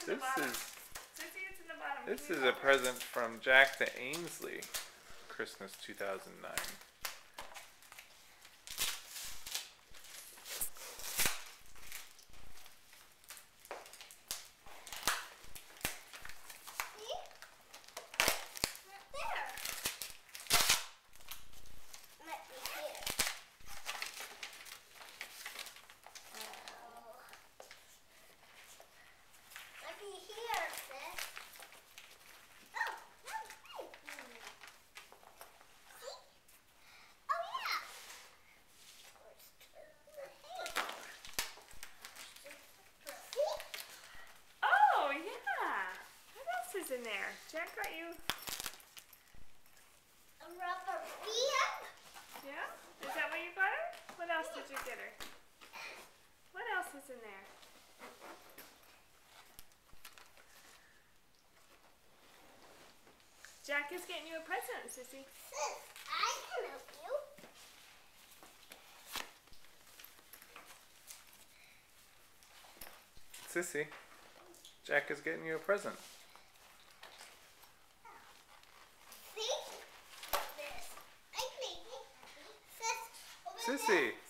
in the bottom. Sissy, it's in the bottom. This is a present from Jack to Ainsley, Christmas 2009. In there. Jack got you a rubber band. Yeah? Is that what you got her? What else did you get her? What else is in there? Jack is getting you a present, Sissy. Sis, I can help you. Sissy, Jack is getting you a present.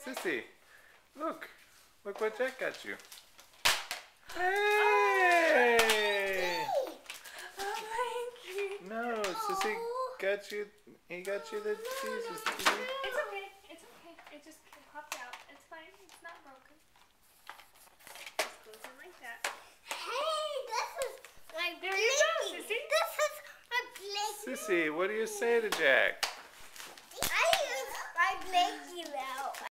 Sissy, look what Jack got you. Hey! Oh, thank you. No, Sissy got you, he got you the Jesus tree. It's okay, it just popped out. It's fine, it's not broken. Just goes in like that. Hey, this is my There you go, Sissy. This is my blanket. Sissy, what do you say to Jack? I use my blanket.